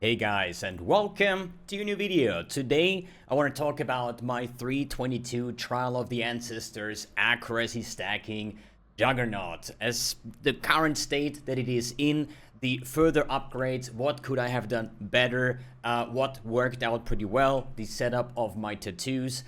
Hey guys, and welcome to a new video. Today I want to talk about my 322 Trial of the Ancestors accuracy stacking Juggernaut. As the current state that it is in, the further upgrades, what could I have done better, what worked out pretty well, the setup of my tattoos,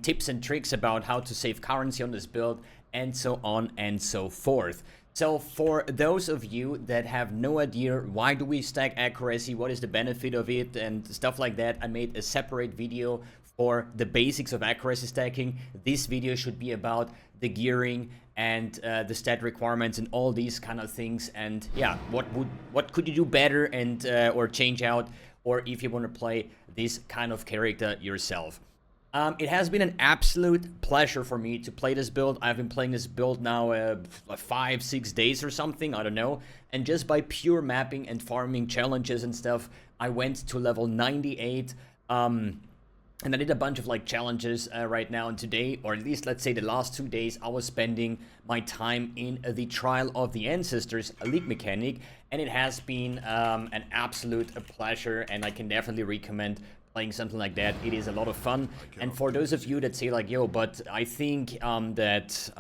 tips and tricks about how to save currency on this build, and so on and so forth. So for those of you that have no idea why do we stack accuracy, what is the benefit of it and stuff like that, I made a separate video for the basics of accuracy stacking. This video should be about the gearing and the stat requirements and all these kind of things, and yeah, what could you do better and or change out, or if you want to play this kind of character yourself. It has been an absolute pleasure for me to play this build. I've been playing this build now 5-6 days or something, I don't know. And just by pure mapping and farming challenges and stuff, I went to level 98. And I did a bunch of like challenges right now, and today, or at least let's say the last 2 days, I was spending my time in the Trial of the Ancestors league mechanic, and it has been an absolute pleasure, and I can definitely recommend playing something like that. It is a lot of fun. And for those of you that say like, yo, but I think that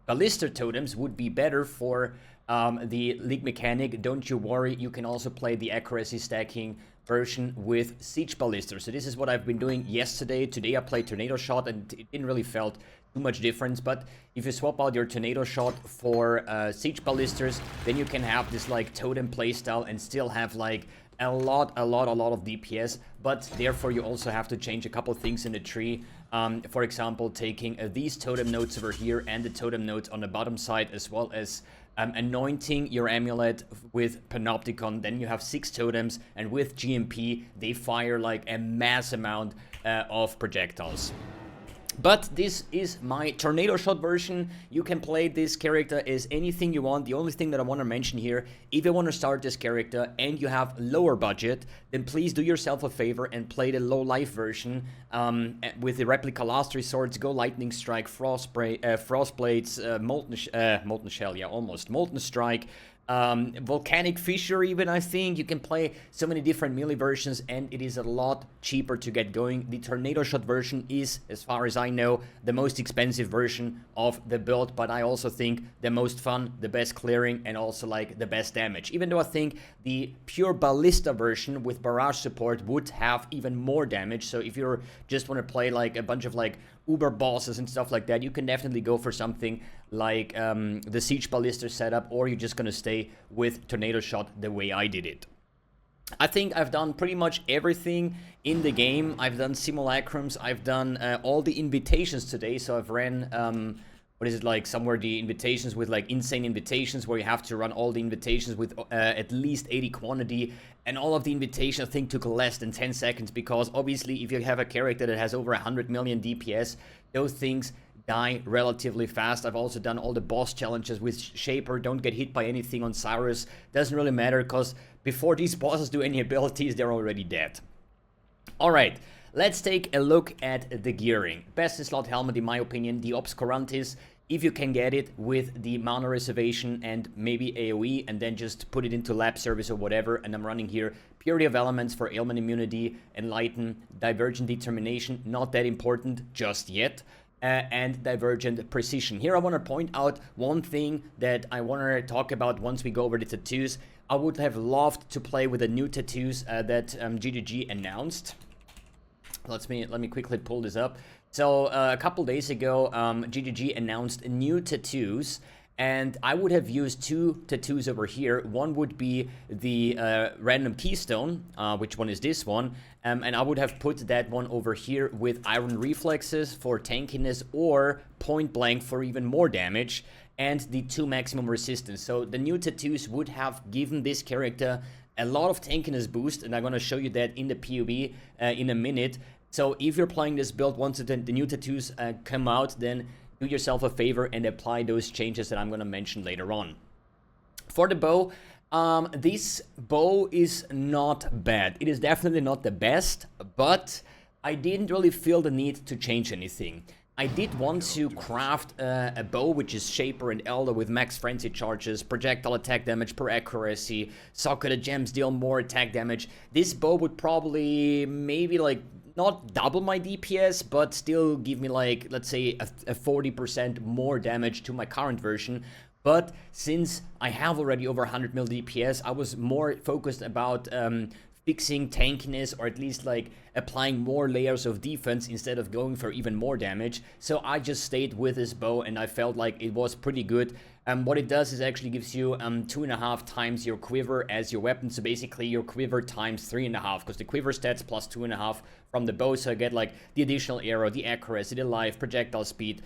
ballista totems would be better for the league mechanic, don't you worry, you can also play the accuracy stacking version with siege ballistas. So this is what I've been doing yesterday. Today I played tornado shot and it didn't really felt too much difference, but if you swap out your tornado shot for siege ballistas, then you can have this like totem playstyle and still have like a lot of DPS, but therefore you also have to change a couple things in the tree. For example, taking these totem nodes over here and the totem nodes on the bottom side, as well as anointing your amulet with Panopticon. Then you have 6 totems, and with GMP they fire like a mass amount of projectiles. But this is my tornado shot version. You can play this character as anything you want. The only thing that I want to mention here, if you want to start this character and you have lower budget, then please do yourself a favor and play the low life version with the replica last resorts. Go lightning strike, frost blades, molten shell, yeah, almost molten strike. Volcanic fissure even, I think. You can play so many different melee versions, and it is a lot cheaper to get going. The tornado shot version is, as far as I know, the most expensive version of the build, but I also think the most fun, the best clearing, and also like the best damage. Even though I think the pure ballista version with barrage support would have even more damage. So if you just want to play like a bunch of like uber bosses and stuff like that, you can definitely go for something like the siege ballista setup, or you're just gonna stay with tornado shot the way I did it. I think I've done pretty much everything in the game. I've done simulacrums, I've done all the invitations today, so I've ran what is it, like somewhere the invitations with like insane invitations where you have to run all the invitations with at least 80 quantity, and all of the invitations I think took less than 10 seconds, because obviously if you have a character that has over 100 million DPS, those things die relatively fast. I've also done all the boss challenges with Shaper. Don't get hit by anything on Cyrus. Doesn't really matter, because before these bosses do any abilities, they're already dead. Alright, let's take a look at the gearing. Best slot helmet in my opinion, the Obscurantis, if you can get it with the mana reservation and maybe AoE, and then just put it into lab service or whatever. And I'm running here Purity of Elements for ailment immunity, Enlighten, Divergent Determination, not that important just yet. And Divergent Precision. Here I want to point out one thing that I want to talk about once we go over the tattoos. I would have loved to play with the new tattoos that GGG announced. Let me quickly pull this up. So a couple days ago, GGG announced new tattoos, and I would have used 2 tattoos over here. One would be the random keystone, which one is this one, and I would have put that one over here with iron reflexes for tankiness, or point blank for even more damage, and the 2 maximum resistance. So the new tattoos would have given this character a lot of tankiness boost, and I'm going to show you that in the POB in a minute. So if you're playing this build, once the new tattoos come out, then do yourself a favor and apply those changes that I'm going to mention later on. For the bow, this bow is not bad. It is definitely not the best, but I didn't really feel the need to change anything. I did want to craft a bow, which is Shaper and Elder with max frenzy charges, projectile attack damage per accuracy, socketed gems deal more attack damage. This bow would probably maybe like not double my DPS, but still give me like, let's say, a 40% more damage to my current version. But since I have already over 100 mil DPS, I was more focused about fixing tankiness, or at least like applying more layers of defense instead of going for even more damage. So I just stayed with this bow and I felt like it was pretty good. What it does is actually gives you 2.5 times your quiver as your weapon. So basically your quiver times 3.5, because the quiver stats plus 2.5 from the bow. So I get like the additional arrow, the accuracy, the life, projectile speed,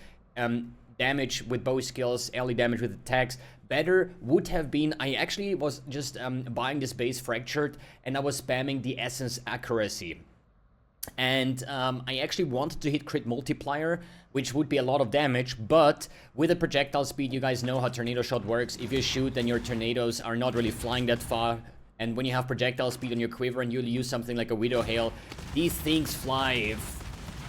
damage with bow skills, ally damage with attacks. Better would have been, I actually was just buying this base fractured and I was spamming the essence accuracy. And I actually wanted to hit crit multiplier, which would be a lot of damage, but with the projectile speed, you guys know how tornado shot works. If you shoot, then your tornadoes are not really flying that far. And when you have projectile speed on your quiver and you'll use something like a Widow Hail, these things fly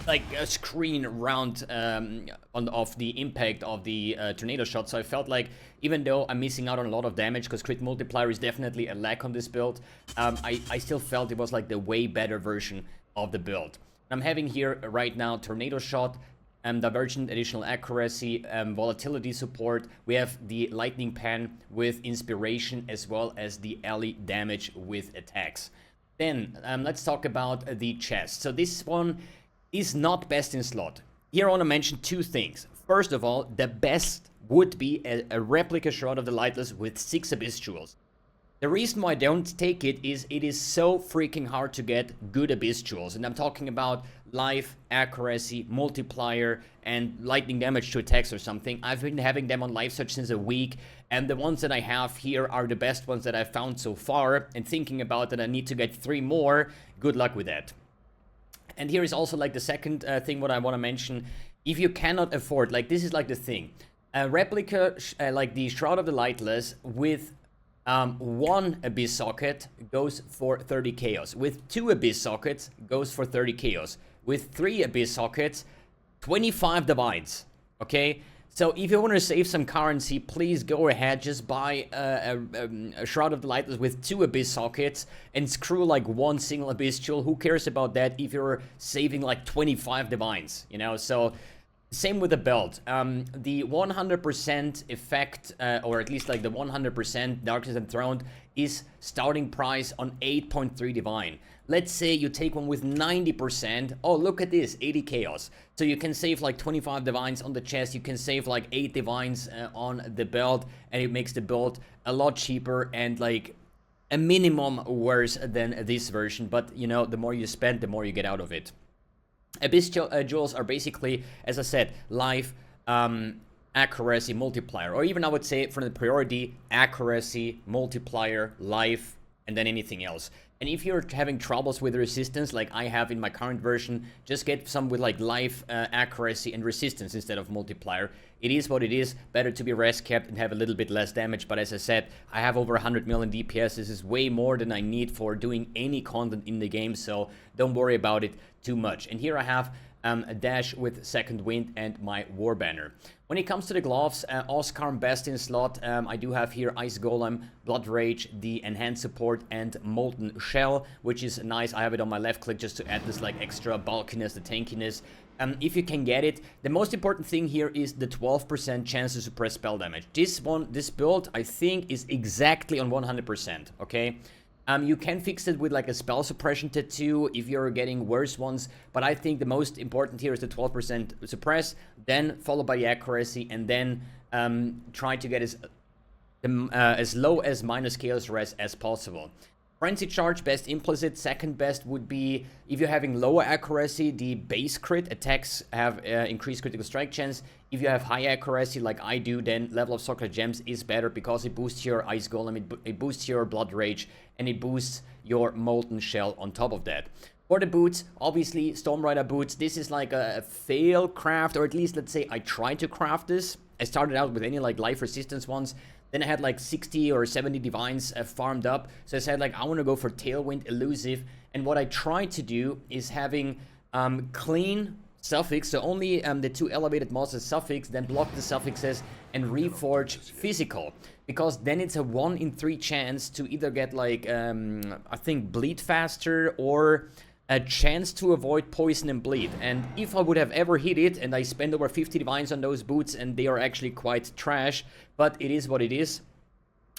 like a screen around of the impact of the tornado shot. So I felt like even though I'm missing out on a lot of damage, because crit multiplier is definitely a lack on this build, I still felt it was like the way better version of the build. I'm having here right now tornado shot, divergent additional accuracy, volatility support. We have the lightning pan with inspiration, as well as the ally damage with attacks. Then let's talk about the chest. So this one is not best in slot. Here I want to mention two things. First of all, the best would be a replica Shroud of the Lightless with 6 Abyss Jewels. The reason why I don't take it is so freaking hard to get good Abyss Jewels. And I'm talking about life, accuracy, multiplier, and lightning damage to attacks or something. I've been having them on Life Search since a week, and the ones that I have here are the best ones that I've found so far. And thinking about that I need to get 3 more, good luck with that. And here is also like the second thing what I want to mention. If you cannot afford, like this is like the thing. A replica like the Shroud of the Lightless with 1 Abyss socket goes for 30 chaos. With 2 Abyss sockets goes for 30 chaos. With 3 Abyss sockets, 25 divines. Okay? So if you want to save some currency, please go ahead, just buy a Shroud of the Lightless with 2 Abyss sockets and screw like 1 single Abyss Jewel. Who cares about that if you're saving like 25 divines, you know? So same with the belt. The 100% effect, or at least like the 100% Darkness Enthroned is starting price on 8.3 divine. Let's say you take one with 90%. Oh, look at this, 80 chaos. So you can save like 25 divines on the chest. You can save like 8 divines on the belt, and it makes the build a lot cheaper and like a minimum worse than this version. But you know, the more you spend, the more you get out of it. Abyss Jewels are basically, as I said, life, accuracy, multiplier, or even I would say from the priority, accuracy, multiplier, life, and then anything else. And if you're having troubles with resistance, like I have in my current version, just get some with like life, accuracy, and resistance instead of multiplier. It is what it is. Better to be rest kept and have a little bit less damage. But as I said, I have over 100 million DPS. This is way more than I need for doing any content in the game. So don't worry about it too much. And here I have a dash with second wind and my war banner. When it comes to the gloves, Oscarm best in slot. I do have here Ice Golem, Blood Rage, the enhanced support, and Molten Shell, which is nice. I have it on my left click just to add this like extra bulkiness, the tankiness. If you can get it, the most important thing here is the 12% chance to suppress spell damage. This build, I think, is exactly on 100%, okay? You can fix it with like a spell suppression tattoo if you're getting worse ones, but I think the most important here is the 12% suppress, then followed by the accuracy, and then try to get as low as minus chaos res as possible. Frenzy charge, best implicit. Second best would be, if you're having lower accuracy, the base crit attacks have increased critical strike chance. If you have high accuracy like I do, then level of soccer gems is better because it boosts your Ice Golem, it boosts your Blood Rage, and it boosts your Molten Shell on top of that. For the boots, obviously Stormrider boots. This is like a fail craft, or at least let's say I tried to craft this. I started out with any like life resistance ones. Then I had like 60 or 70 divines farmed up. So I said like I want to go for Tailwind Elusive. And what I tried to do is having clean suffix, so only the 2 elevated monsters suffix, then block the suffixes and reforge physical, because then it's a 1 in 3 chance to either get like I think bleed faster or a chance to avoid poison and bleed. And if I would have ever hit it, and I spend over 50 divines on those boots and they are actually quite trash, but it is what it is.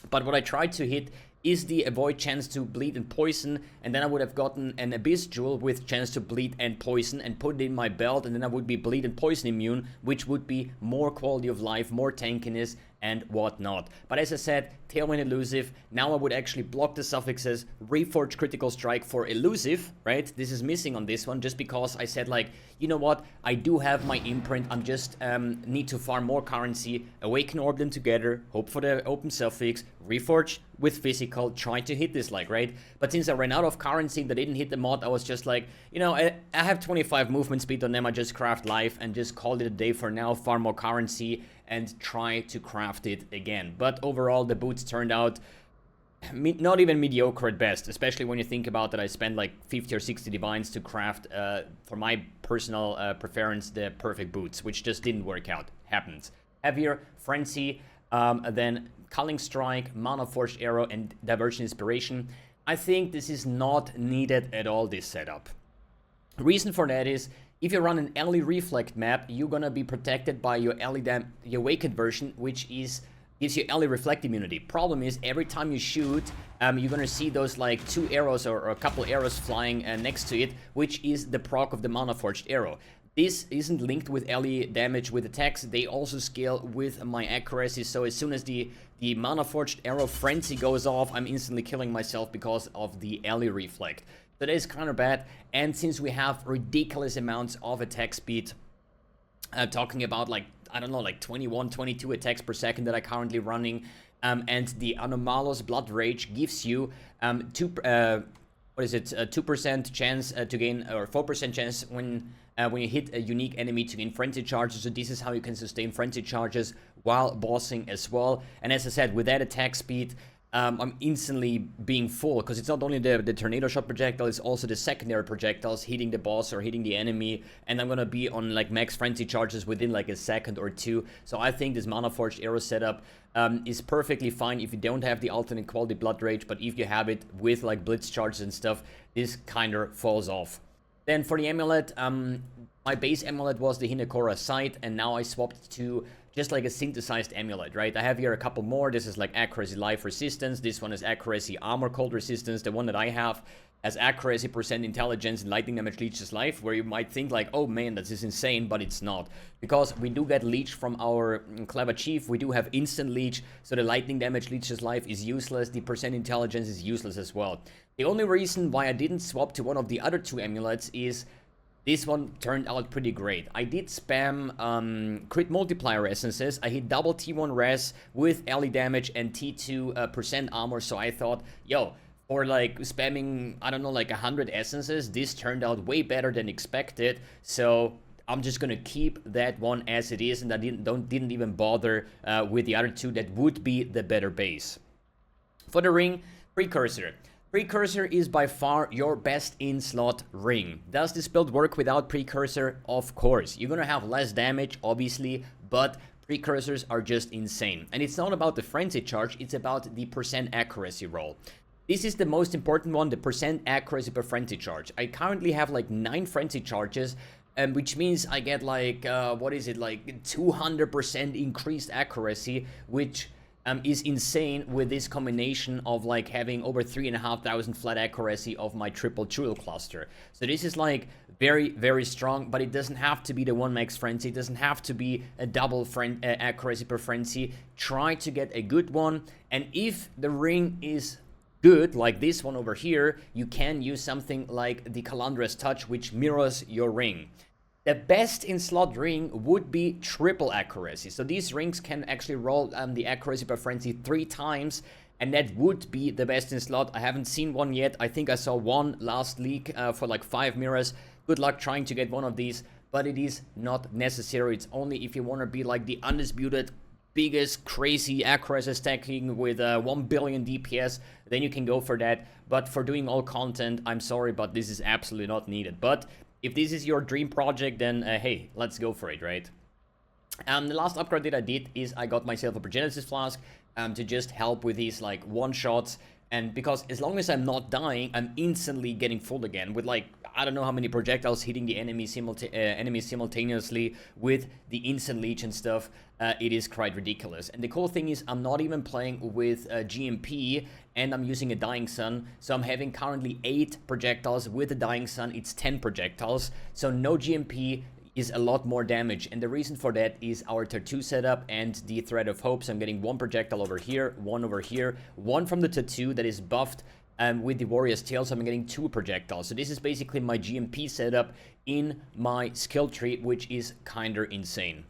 But what I tried to hit is the avoid chance to bleed and poison, and then I would have gotten an abyss jewel with chance to bleed and poison and put it in my belt, and then I would be bleed and poison immune, which would be more quality of life, more tankiness and whatnot. But as I said, Tailwind elusive, now I would actually block the suffixes, reforge critical strike for elusive, right? This is missing on this one just because I said like, you know what, I do have my imprint, I'm just need to farm more currency, awaken orb them together, hope for the open suffix, reforge with physical, try to hit this like, right? But since I ran out of currency that didn't hit the mod, I was just like, you know, I have 25 movement speed on them, I just craft life and just called it a day for now, farm more currency and try to craft it again. But overall the boots turned out not even mediocre at best, especially when you think about that I spent like 50 or 60 divines to craft, for my personal preference, the perfect boots, which just didn't work out. Happens. Heavier, Frenzy, then Culling Strike, Mana Forged Arrow, and Diversion Inspiration. I think this is not needed at all, this setup. Reason for that is, if you run an Ally Reflect map, you're gonna be protected by your your Awakened version, which gives you Ally Reflect immunity. Problem is, every time you shoot, you're gonna see those like 2 arrows or a couple arrows flying next to it, which is the proc of the Mana Forged Arrow. This isn't linked with ally damage with attacks, they also scale with my accuracy, so as soon as the Mana Forged Arrow Frenzy goes off, I'm instantly killing myself because of the Ally Reflect. So that is kind of bad, and since we have ridiculous amounts of attack speed, talking about like, I don't know, like 21, 22 attacks per second that I'm currently running, and the Anomalous Blood Rage gives you 2% chance to gain, or 4% chance when you hit a unique enemy to gain frenzy charges. So this is how you can sustain frenzy charges while bossing as well. And as I said, with that attack speed, I'm instantly being full, because it's not only the tornado shot projectile, it's also the secondary projectiles hitting the boss or hitting the enemy, and I'm gonna be on like max frenzy charges within like a second or two. So I think this Mana Forged Arrow setup is perfectly fine if you don't have the alternate quality Blood Rage, but if you have it with like blitz charges and stuff, this kinda falls off. Then for the amulet, my base amulet was the Hinekora Sight, and now I swapped to just like a synthesized amulet, right? I have here a couple more. This is like accuracy, life resistance. This one is accuracy, armor, cold resistance. The one that I have has accuracy, percent intelligence, and lightning damage leeches life, where you might think like, oh man, this is insane, but it's not. Because we do get leech from our clever chief, we do have instant leech, so the lightning damage leeches life is useless, the percent intelligence is useless as well. The only reason why I didn't swap to one of the other 2 amulets is this one turned out pretty great. I did spam crit multiplier essences. I hit double T1 res with ally damage and T2 percent armor, so I thought, yo, for like spamming, I don't know, like 100 essences, this turned out way better than expected. So I'm just gonna keep that one as it is, and I didn't even bother with the other 2 that would be the better base. For the ring, Precursor. Precursor is by far your best in-slot ring. Does this build work without Precursor? Of course. You're gonna have less damage, obviously, but Precursors are just insane. And it's not about the frenzy charge, it's about the percent accuracy roll. This is the most important one, the percent accuracy per frenzy charge. I currently have like 9 frenzy charges, which means I get like, what is it, like 200% increased accuracy, which is insane with this combination of like having over 3,500 flat accuracy of my triple jewel cluster. So this is like very, very strong, but it doesn't have to be the 1 max frenzy. It doesn't have to be a double accuracy per frenzy. Try to get a good one, and if the ring is good, like this one over here, you can use something like the Calandra's Touch, which mirrors your ring. The best in slot ring would be triple accuracy. So these rings can actually roll the accuracy per frenzy 3 times, and that would be the best in slot. I haven't seen one yet. I think I saw one last leak for like 5 mirrors. Good luck trying to get one of these, but it is not necessary. It's only if you want to be like the undisputed biggest crazy accuracy stacking with 1 billion DPS, then you can go for that. But for doing all content, I'm sorry, but this is absolutely not needed. But If this is your dream project, then hey, let's go for it, right? The last upgrade that I did is I got myself a projectile flask to just help with these like one-shots. And because as long as I'm not dying, I'm instantly getting full again with like, I don't know how many projectiles hitting the enemy simultaneously with the instant leech and stuff. It is quite ridiculous. And the cool thing is I'm not even playing with GMP and I'm using a Dying Sun. So I'm having currently 8 projectiles. With the Dying Sun, it's 10 projectiles. So no GMP is a lot more damage, and the reason for that is our tattoo setup and the Thread of Hope. So I'm getting 1 projectile over here, 1 over here, 1 from the tattoo that is buffed with the Warrior's Tail, so I'm getting 2 projectiles. So this is basically my GMP setup in my skill tree, which is kinda insane.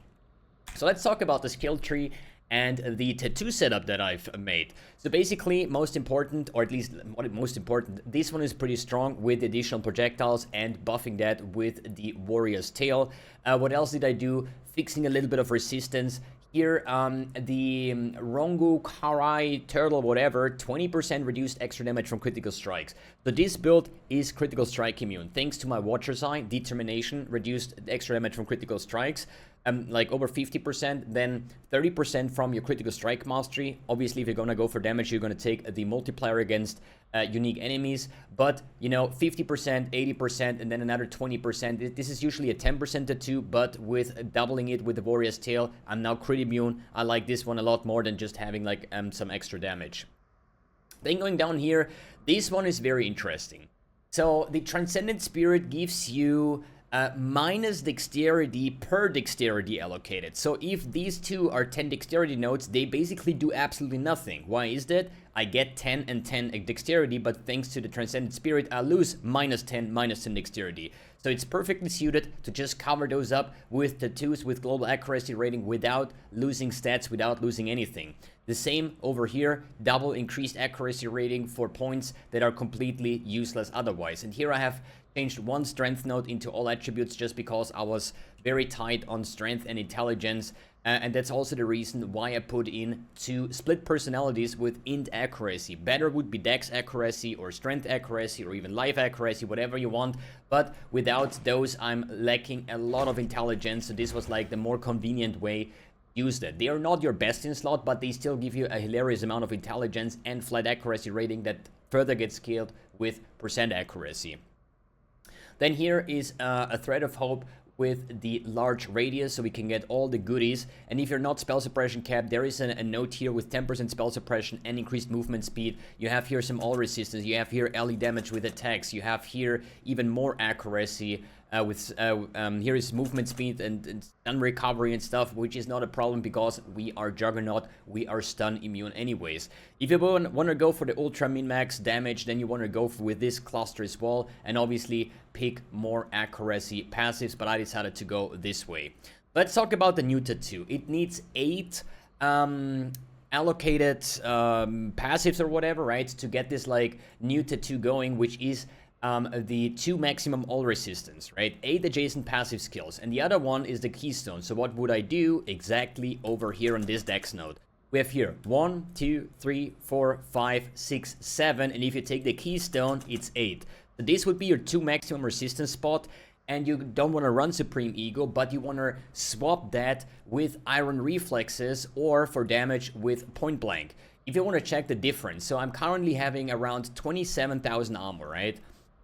So let's talk about the skill tree and the tattoo setup that I've made. So basically, most important, or at least most important, this one is pretty strong with additional projectiles and buffing that with the Warrior's Tail. What else did I do? Fixing a little bit of resistance. Here, the Rongu Karai Turtle, whatever, 20% reduced extra damage from critical strikes. So this build is critical strike immune. Thanks to my Watcher's Eye, Determination reduced extra damage from critical strikes. Like over 50%, then 30% from your critical strike mastery. Obviously, if you're gonna go for damage, you're gonna take the multiplier against unique enemies. But, you know, 50%, 80%, and then another 20%. This is usually a 10% tattoo, but with doubling it with the Warrior's Tail, I'm now crit immune. I like this one a lot more than just having like some extra damage. Then going down here, this one is very interesting. So the Transcendent Spirit gives you minus dexterity per dexterity allocated. So if these two are 10 dexterity nodes, they basically do absolutely nothing. Why is that? I get 10 and 10 dexterity, but thanks to the Transcendent Spirit, I lose minus 10 dexterity. So it's perfectly suited to just cover those up with tattoos with global accuracy rating without losing stats, without losing anything. The same over here, double increased accuracy rating for points that are completely useless otherwise. And here I have changed 1 strength node into all attributes just because I was very tight on strength and intelligence. And that's also the reason why I put in 2 split personalities with int accuracy. Better would be dex accuracy or strength accuracy or even life accuracy, whatever you want. But without those, I'm lacking a lot of intelligence. So this was like the more convenient way to use that. They are not your best in slot, but they still give you a hilarious amount of intelligence and flat accuracy rating that further gets scaled with percent accuracy. Then here is a Thread of Hope with the large radius, so we can get all the goodies. And if you're not spell suppression capped, there is a note here with 10% spell suppression and increased movement speed. You have here some all resistance. You have here LE damage with attacks. You have here even more accuracy here is movement speed and stun recovery and stuff, which is not a problem because we are Juggernaut, we are stun immune anyways. If you want to go for the ultra min max damage, then you want to go with this cluster as well, and obviously pick more accuracy passives, but I decided to go this way. Let's talk about the new tattoo. It needs 8 allocated passives or whatever, right, to get this like new tattoo going, which is the 2 maximum all resistance, right? 8 adjacent passive skills, and the other one is the keystone. So what would I do? Exactly over here on this dex node. We have here 1, 2, 3, 4, 5, 6, 7, and if you take the keystone, it's 8. So this would be your 2 maximum resistance spot, and you don't want to run Supreme Ego, but you want to swap that with Iron Reflexes or for damage with Point Blank. If you want to check the difference, so I'm currently having around 27,000 armor, right?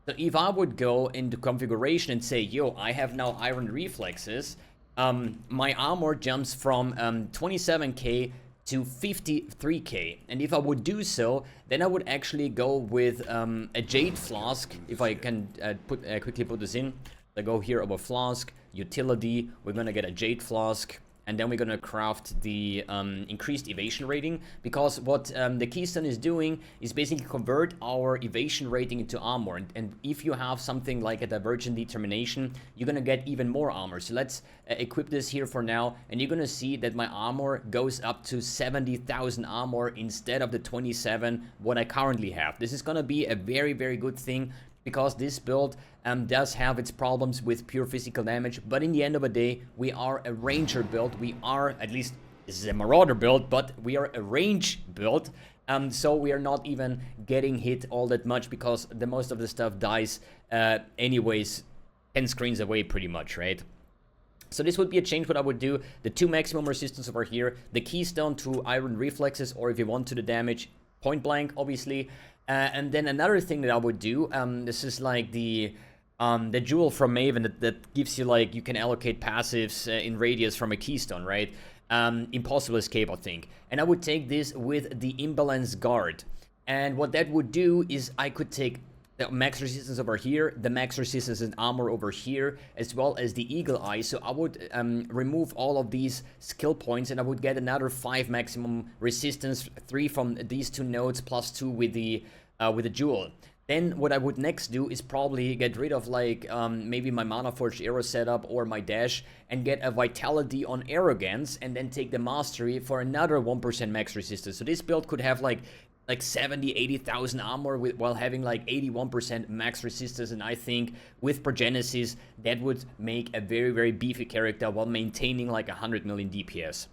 So if I would go into configuration and say, yo, I have now Iron Reflexes, my armor jumps from 27k to 53k. And if I would do so, then I would actually go with a Jade Flask. If I can quickly put this in. I go here over Flask, Utility, we're gonna get a Jade Flask. And then we're going to craft the increased evasion rating, because what the keystone is doing is basically convert our evasion rating into armor. And if you have something like a divergent determination, you're going to get even more armor. So let's equip this here for now, and you're going to see that my armor goes up to 70,000 armor instead of the 27 what I currently have. This is going to be a very, very good thing, because this build does have its problems with pure physical damage, but in the end of the day, we are a ranger build. We are, at least this is a marauder build, but we are a range build, so we are not even getting hit all that much, because the most of the stuff dies anyways 10 screens away pretty much, right? So this would be a change what I would do. The 2 maximum resistance over here, the keystone to iron reflexes, or if you want to the damage, point blank, obviously. And then another thing that I would do, this is like the jewel from Maven that gives you, like, you can allocate passives in radius from a keystone, right? Impossible escape, I think. And I would take this with the imbalance guard. And what that would do is I could take the max resistance over here, the max resistance and armor over here, as well as the eagle eye. So I would remove all of these skill points, and I would get another 5 maximum resistance, 3 from these 2 nodes, plus 2 with the jewel. Then what I would next do is probably get rid of, like, maybe my Mana Forged Arrow setup or my dash, and get a Vitality on Arrogance, and then take the Mastery for another 1% max resistance. So this build could have like 70,000-80,000 armor while having like 81% max resistance, and I think with Progenesis that would make a very, very beefy character while maintaining like 100 million DPS.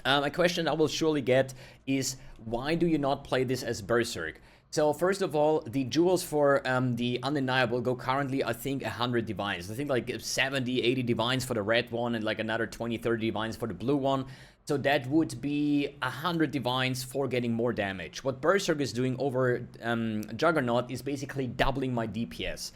A question I will surely get is, why do you not play this as Berserk? So first of all, the jewels for the Undeniable go currently, I think, 100 divines. I think like 70-80 divines for the red one, and like another 20-30 divines for the blue one. So that would be 100 divines for getting more damage. What Berserk is doing over Juggernaut is basically doubling my DPS.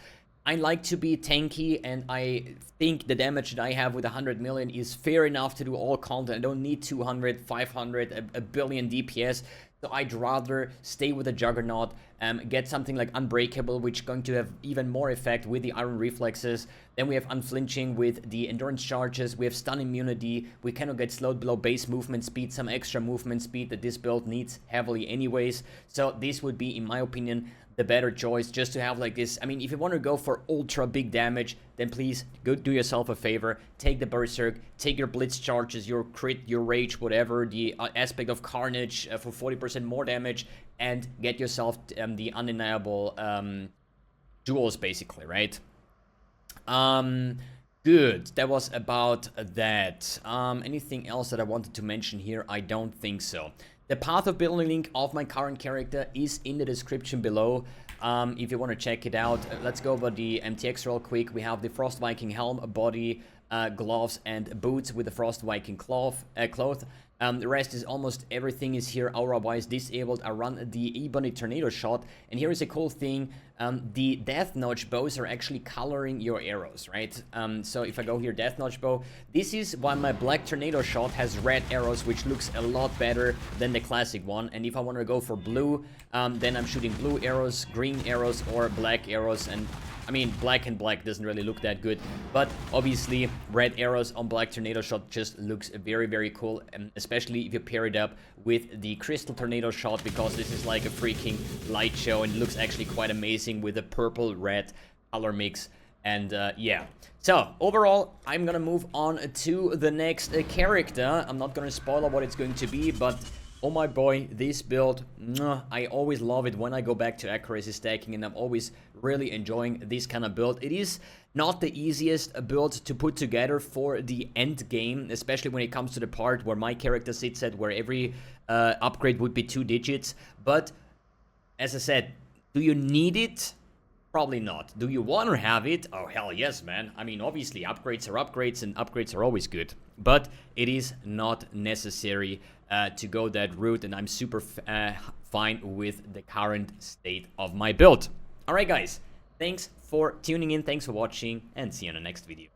I like to be tanky, and I think the damage that I have with 100 million is fair enough to do all content. I don't need 200, 500, a billion DPS. So I'd rather stay with the Juggernaut, get something like Unbreakable, which is going to have even more effect with the Iron Reflexes. Then we have Unflinching with the Endurance Charges. We have Stun Immunity. We cannot get slowed below base movement speed, some extra movement speed that this build needs heavily anyways. So this would be, in my opinion, the better choice, just to have like this. I mean, if you want to go for ultra big damage, then please go do yourself a favor. Take the Berserk, take your Blitz Charges, your Crit, your Rage, whatever, the aspect of Carnage for 40% more damage, and get yourself the Undeniable jewels, basically, right? Good. That was about that. Anything else that I wanted to mention here? I don't think so. The path of building link of my current character is in the description below. If you want to check it out, let's go over the MTX real quick. We have the Frost Viking helm, body, gloves, and boots with the Frost Viking cloth. The rest is almost everything is here aura-wise disabled. I run the Ebony Tornado Shot, and here is a cool thing. The Death Notch bows are actually coloring your arrows, right? So if I go here, Death Notch bow, this is why my Black Tornado Shot has red arrows, which looks a lot better than the classic one. And if I want to go for blue, then I'm shooting blue arrows, green arrows, or black arrows. And I mean, black and black doesn't really look that good, but obviously red arrows on Black Tornado Shot just looks very, very cool, especially if you pair it up with the Crystal Tornado Shot, because this is like a freaking light show and it looks actually quite amazing with a purple-red color mix. And yeah, so overall, I'm gonna move on to the next character. I'm not gonna spoil what it's going to be, but oh my boy, this build, I always love it when I go back to accuracy stacking, and I'm always really enjoying this kind of build. It is not the easiest build to put together for the end game, especially when it comes to the part where my character sits at, where every upgrade would be 2 digits. But as I said, do you need it? Probably not. Do you want to have it? Oh, hell yes, man. I mean, obviously, upgrades are upgrades, and upgrades are always good. But it is not necessary to go that route, and I'm super fine with the current state of my build. Alright, guys. Thanks for tuning in, thanks for watching, and see you in the next video.